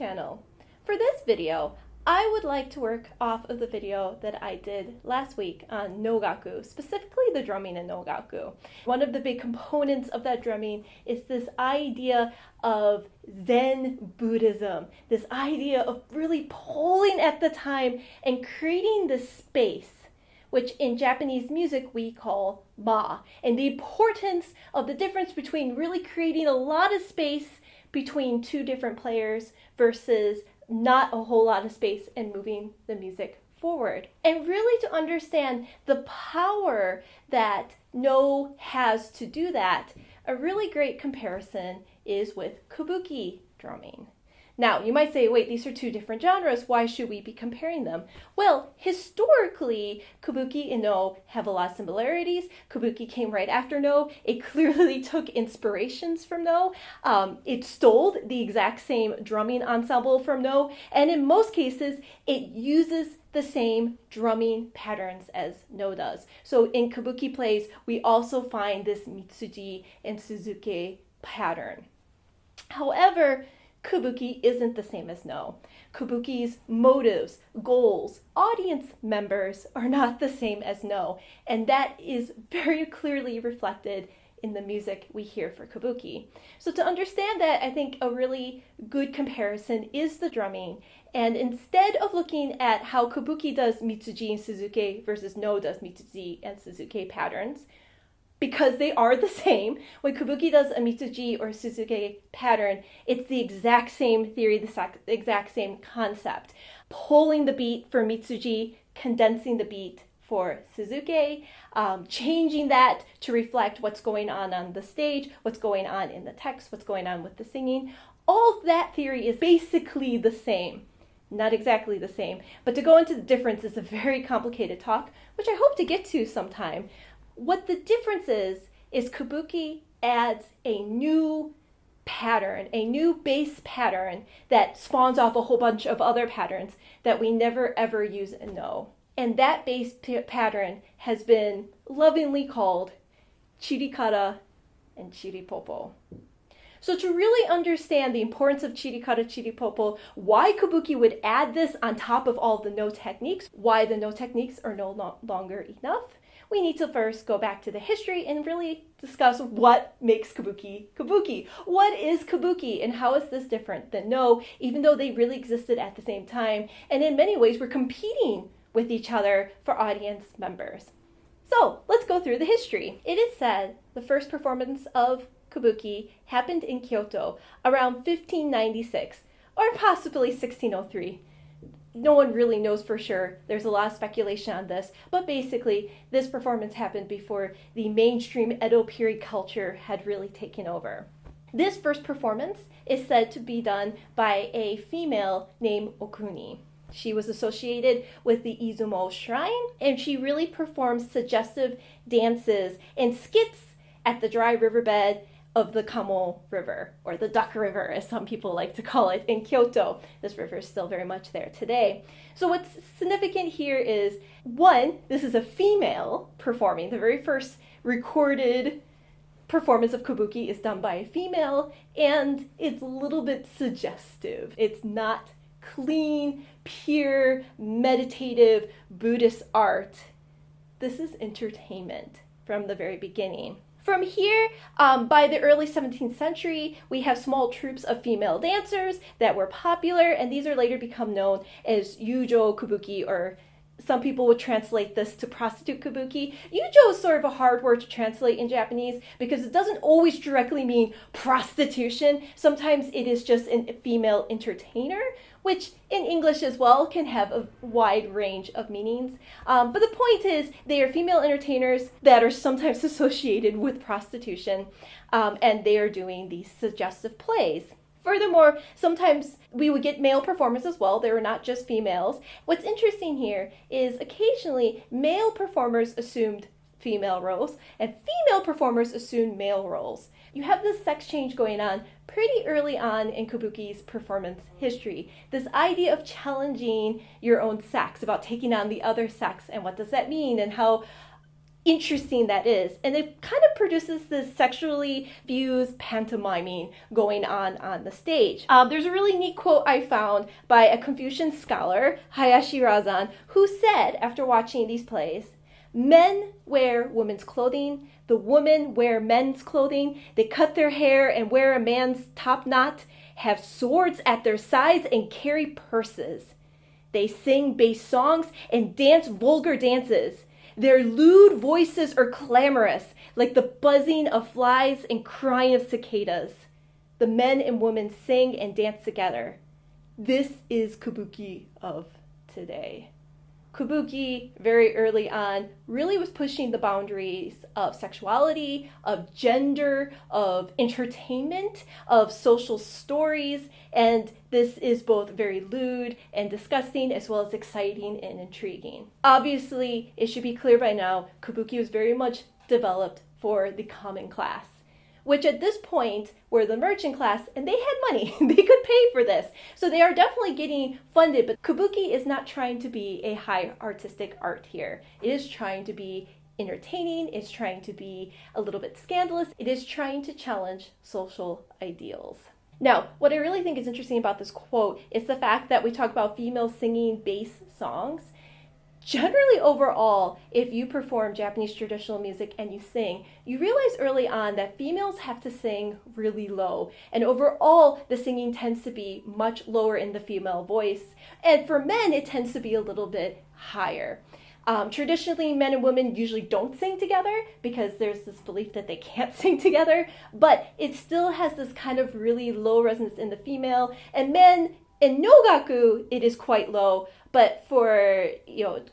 channel. For this video, I would like to work off of the video that I did last week on nogaku, specifically the drumming in nogaku. One of the big components of that drumming is this idea of Zen Buddhism, this idea of really pulling at the time and creating this space, which in Japanese music we call ma, and the importance of the difference between really creating a lot of space between two different players versus not a whole lot of space and moving the music forward. And really to understand the power that no has to do that, a really great comparison is with Kabuki drumming. Now, you might say, wait, these are two different genres. Why should we be comparing them? Well, historically, Kabuki and No have a lot of similarities. Kabuki came right after No. It clearly took inspirations from No. It stole the exact same drumming ensemble from No. And in most cases, it uses the same drumming patterns as No does. So in Kabuki plays, we also find this Mitsuji and Suzuki pattern. However, Kabuki isn't the same as No. Kabuki's motives, goals, audience members are not the same as No, and that is very clearly reflected in the music we hear for Kabuki. So to understand that, I think a really good comparison is the drumming, and instead of looking at how Kabuki does Mitsuji and Suzuki versus No does Mitsuji and Suzuki patterns, because they are the same. When Kabuki does a Mitsuji or Suzuki pattern, it's the exact same theory, the exact same concept. Pulling the beat for Mitsuji, condensing the beat for Suzuki, changing that to reflect what's going on the stage, what's going on in the text, what's going on with the singing. All of that theory is basically the same. Not exactly the same, but to go into the difference is a very complicated talk, which I hope to get to sometime. What the difference is Kabuki adds a new pattern, a new bass pattern that spawns off a whole bunch of other patterns that we never ever use in No. And that bass pattern has been lovingly called chirikata and chiripopo. So to really understand the importance of chirikata, chiripopo, why Kabuki would add this on top of all the No techniques, why the No techniques are no longer enough, we need to first go back to the history and really discuss what makes Kabuki Kabuki. What is Kabuki and how is this different than No, even though they really existed at the same time, and in many ways were competing with each other for audience members. So let's go through the history. It is said the first performance of Kabuki happened in Kyoto around 1596 or possibly 1603. No one really knows for sure. There's a lot of speculation on this, but basically this performance happened before the mainstream Edo period culture had really taken over. This first performance is said to be done by a female named Okuni. She was associated with the Izumo shrine, and she really performs suggestive dances and skits at the dry riverbed of the Kamo River, or the Duck River, as some people like to call it, in Kyoto. This river is still very much there today. So what's significant here is, one, this is a female performing. The very first recorded performance of Kabuki is done by a female, and it's a little bit suggestive. It's not clean, pure, meditative Buddhist art. This is entertainment from the very beginning. From here, by the early 17th century, we have small troops of female dancers that were popular, and these are later become known as Yujo Kabuki, or some people would translate this to prostitute Kabuki. Yujo is sort of a hard word to translate in Japanese because it doesn't always directly mean prostitution. Sometimes it is just a female entertainer, which in English as well can have a wide range of meanings. But the point is, they are female entertainers that are sometimes associated with prostitution, and they are doing these suggestive plays. Furthermore, sometimes we would get male performers as well. They were not just females. What's interesting here is occasionally male performers assumed female roles, and female performers assumed male roles. You have this sex change going on pretty early on in Kabuki's performance history. This idea of challenging your own sex, about taking on the other sex, and what does that mean, and how interesting that is. And it kind of produces this sexually fused pantomiming going on the stage. There's a really neat quote I found by a Confucian scholar, Hayashi Razan, who said after watching these plays, "Men wear women's clothing, the women wear men's clothing, they cut their hair and wear a man's top knot, have swords at their sides and carry purses. They sing base songs and dance vulgar dances. Their lewd voices are clamorous, like the buzzing of flies and crying of cicadas. The men and women sing and dance together. This is Kabuki of today." Kabuki, very early on, really was pushing the boundaries of sexuality, of gender, of entertainment, of social stories, and this is both very lewd and disgusting, as well as exciting and intriguing. Obviously, it should be clear by now, Kabuki was very much developed for the common class, which at this point were the merchant class, and they had money. They could pay for this. So they are definitely getting funded, but Kabuki is not trying to be a high artistic art here. It is trying to be entertaining, it's trying to be a little bit scandalous, it is trying to challenge social ideals. Now, what I really think is interesting about this quote is the fact that we talk about females singing bass songs. Generally, overall, if you perform Japanese traditional music and you sing, you realize early on that females have to sing really low. And overall, the singing tends to be much lower in the female voice. And for men, it tends to be a little bit higher. Traditionally, men and women usually don't sing together because there's this belief that they can't sing together. But it still has this kind of really low resonance in the female. And men, in Nogaku, it is quite low. But for,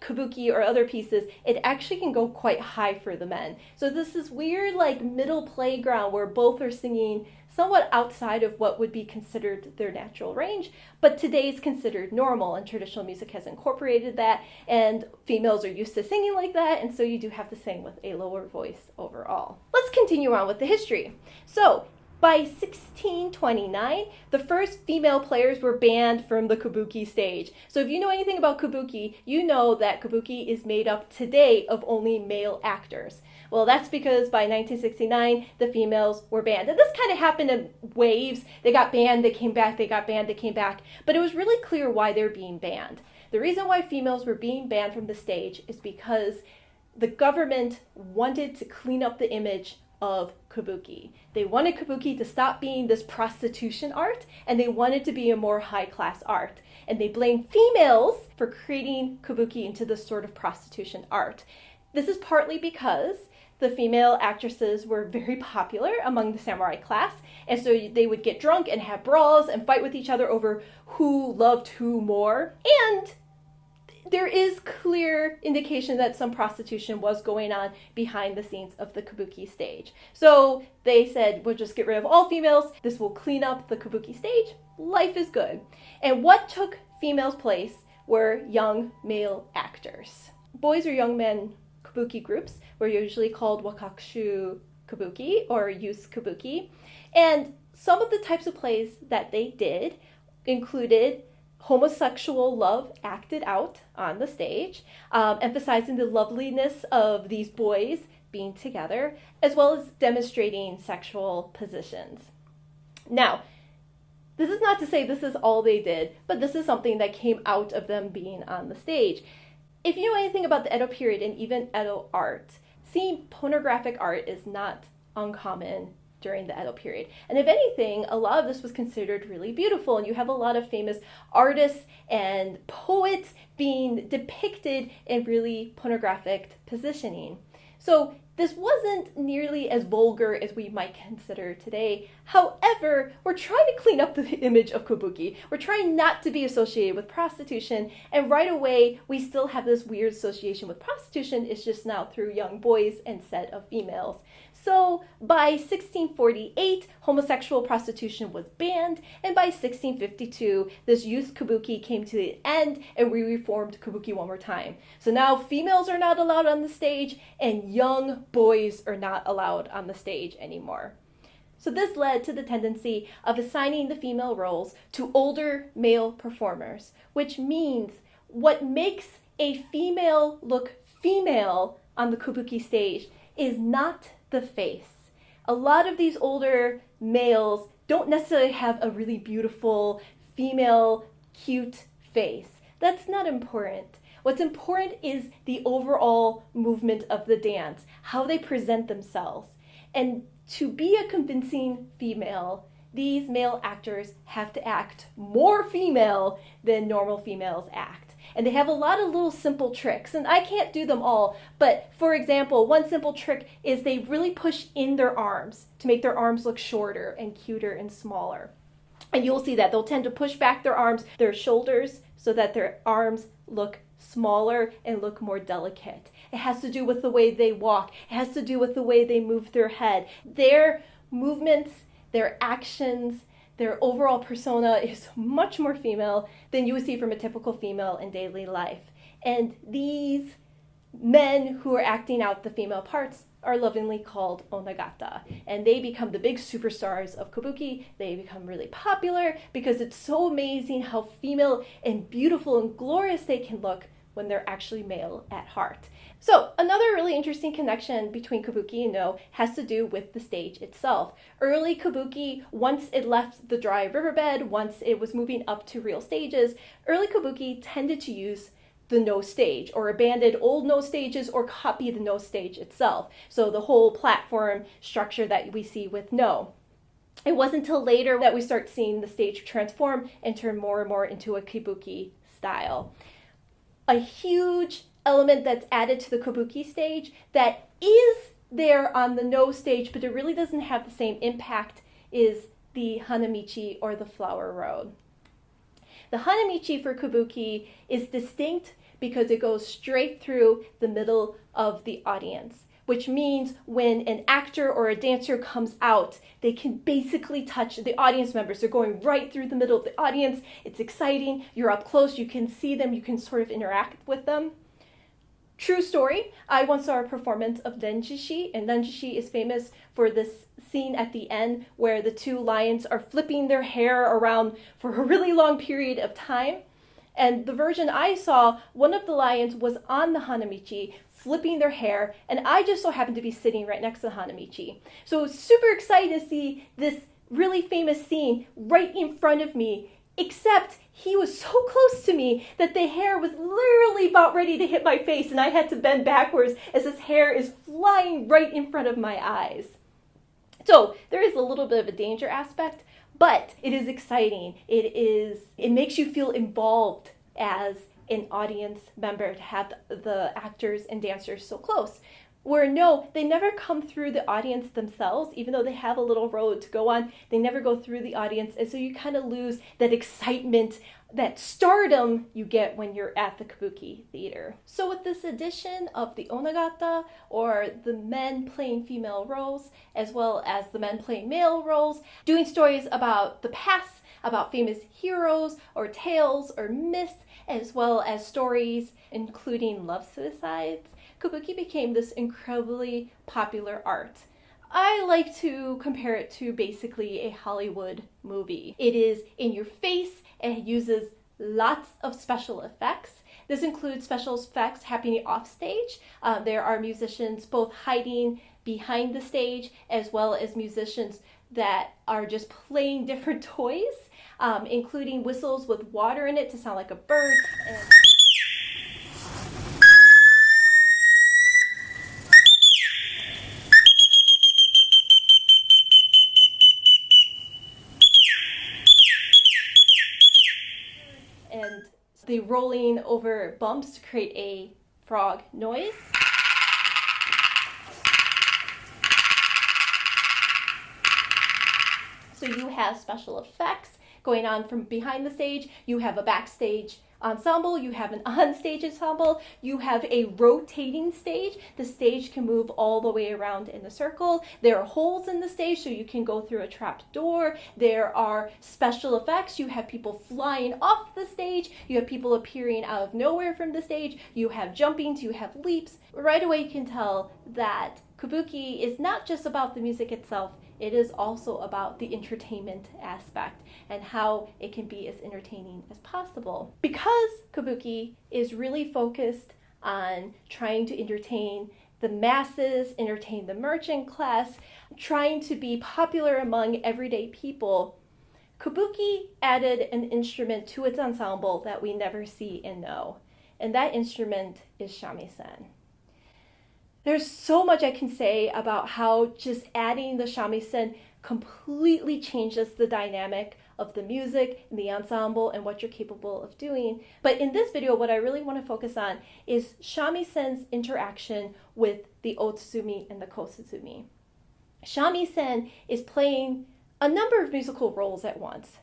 Kabuki or other pieces, it actually can go quite high for the men. So this is weird, middle playground where both are singing somewhat outside of what would be considered their natural range, but today is considered normal, and traditional music has incorporated that, and females are used to singing like that, and so you do have to sing with a lower voice overall. Let's continue on with the history. So, by 1629, the first female players were banned from the Kabuki stage. So if you know anything about Kabuki, you know that Kabuki is made up today of only male actors. Well, that's because by 1969, the females were banned. And this kind of happened in waves. They got banned, they came back, they got banned, they came back. But it was really clear why they're being banned. The reason why females were being banned from the stage is because the government wanted to clean up the image of Kabuki. They wanted Kabuki to stop being this prostitution art, and they wanted to be a more high-class art. And they blamed females for creating Kabuki into this sort of prostitution art. This is partly because the female actresses were very popular among the samurai class, and so they would get drunk and have brawls and fight with each other over who loved who more. And there is clear indication that some prostitution was going on behind the scenes of the Kabuki stage. So they said, we'll just get rid of all females. This will clean up the Kabuki stage. Life is good. And what took females' place were young male actors. Boys or young men Kabuki groups were usually called wakakushu Kabuki or youth Kabuki. And some of the types of plays that they did included homosexual love acted out on the stage, emphasizing the loveliness of these boys being together, as well as demonstrating sexual positions. Now, this is not to say this is all they did, but this is something that came out of them being on the stage. If you know anything about the Edo period and even Edo art, seeing pornographic art is not uncommon during the Edo period. And if anything, a lot of this was considered really beautiful, and you have a lot of famous artists and poets being depicted in really pornographic positioning. So this wasn't nearly as vulgar as we might consider today. However, we're trying to clean up the image of Kabuki. We're trying not to be associated with prostitution, and right away we still have this weird association with prostitution. It's just now through young boys instead of females. So by 1648, homosexual prostitution was banned, and by 1652, this youth Kabuki came to the end, and we reformed Kabuki one more time. So now females are not allowed on the stage, and young boys are not allowed on the stage anymore. So this led to the tendency of assigning the female roles to older male performers, which means what makes a female look female on the Kabuki stage is not the face. A lot of these older males don't necessarily have a really beautiful, female, cute face. That's not important. What's important is the overall movement of the dance, how they present themselves. And to be a convincing female, these male actors have to act more female than normal females act. And they have a lot of little simple tricks, and I can't do them all, but for example, one simple trick is they really push in their arms to make their arms look shorter and cuter and smaller. And you'll see that they'll tend to push back their arms, their shoulders, so that their arms look smaller and look more delicate. It has to do with the way they walk. It has to do with the way they move their head. Their movements, their actions, their overall persona is much more female than you would see from a typical female in daily life. And these men who are acting out the female parts are lovingly called onagata. And they become the big superstars of Kabuki. They become really popular because it's so amazing how female and beautiful and glorious they can look when they're actually male at heart. So another really interesting connection between Kabuki and No has to do with the stage itself. Early Kabuki, once it left the dry riverbed, once it was moving up to real stages, early Kabuki tended to use the No stage, or abandoned old No stages, or copy the No stage itself. So the whole platform structure that we see with No. It wasn't until later that we start seeing the stage transform and turn more and more into a Kabuki style. A huge element that's added to the Kabuki stage that is there on the No stage, but it really doesn't have the same impact, is the hanamichi, or the flower road. The hanamichi for Kabuki is distinct because it goes straight through the middle of the audience, which means when an actor or a dancer comes out, they can basically touch the audience members. They're going right through the middle of the audience. It's exciting. You're up close. You can see them. You can sort of interact with them. True story, I once saw a performance of Denjishi, and Denjishi is famous for this scene at the end where the two lions are flipping their hair around for a really long period of time. And the version I saw, one of the lions was on the hanamichi, flipping their hair, and I just so happened to be sitting right next to the hanamichi. So it was super excited to see this really famous scene right in front of me, except he was so close to me that the hair was literally about ready to hit my face, and I had to bend backwards as his hair is flying right in front of my eyes. So there is a little bit of a danger aspect, but it is exciting. It makes you feel involved as an audience member to have the actors and dancers so close. Where No, they never come through the audience themselves, even though they have a little road to go on. They never go through the audience, and so you kind of lose that excitement, that stardom you get when you're at the Kabuki theater. So with this addition of the onagata, or the men playing female roles, as well as the men playing male roles, doing stories about the past, about famous heroes or tales or myths, as well as stories including love suicides, Kabuki became this incredibly popular art. I like to compare it to basically a Hollywood movie. It is in your face, and it uses lots of special effects. This includes special effects happening off stage. There are musicians both hiding behind the stage, as well as musicians that are just playing different toys, including whistles with water in it to sound like a bird. And the rolling over bumps to create a frog noise. So you have special effects going on from behind the stage. You have a backstage ensemble. You have an on-stage ensemble. You have a rotating stage. The stage can move all the way around in a circle. There are holes in the stage so you can go through a trapped door. There are special effects. You have people flying off the stage. You have people appearing out of nowhere from the stage. You have jumpings. You have leaps. Right away you can tell that Kabuki is not just about the music itself. It is also about the entertainment aspect and how it can be as entertaining as possible. Because Kabuki is really focused on trying to entertain the masses, entertain the merchant class, trying to be popular among everyday people, Kabuki added an instrument to its ensemble that we never see and know, and that instrument is shamisen. There's so much I can say about how just adding the shamisen completely changes the dynamic of the music and the ensemble and what you're capable of doing. But in this video, what I really want to focus on is shamisen's interaction with the otsuzumi and the kosuzumi. Shamisen is playing a number of musical roles at once.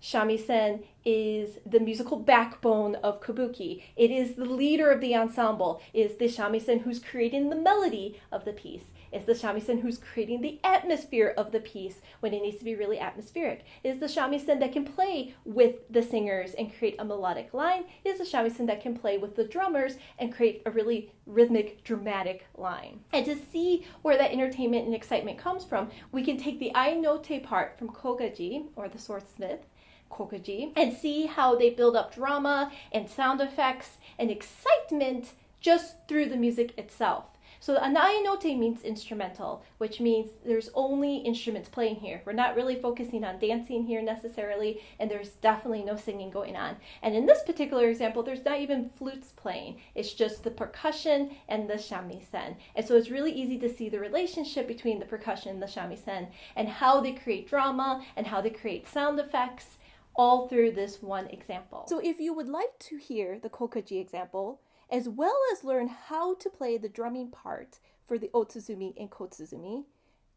Shamisen is the musical backbone of Kabuki. It is the leader of the ensemble. It is the shamisen who's creating the melody of the piece. It's the shamisen who's creating the atmosphere of the piece when it needs to be really atmospheric. It is the shamisen that can play with the singers and create a melodic line. It is the shamisen that can play with the drummers and create a really rhythmic, dramatic line. And to see where that entertainment and excitement comes from, we can take the ainote part from kokaji, or the swordsmith, kokaji, and see how they build up drama and sound effects and excitement just through the music itself. So an ainote means instrumental, which means there's only instruments playing here. We're not really focusing on dancing here necessarily, and there's definitely no singing going on. And in this particular example, there's not even flutes playing. It's just the percussion and the shamisen. And so it's really easy to see the relationship between the percussion and the shamisen and how they create drama and how they create sound effects all through this one example. So if you would like to hear the kokaji example, as well as learn how to play the drumming part for the otsuzumi and kotsuzumi,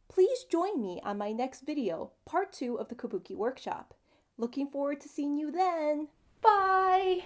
please join me on my next video, part 2 of the Kabuki workshop. Looking forward to seeing you then. Bye!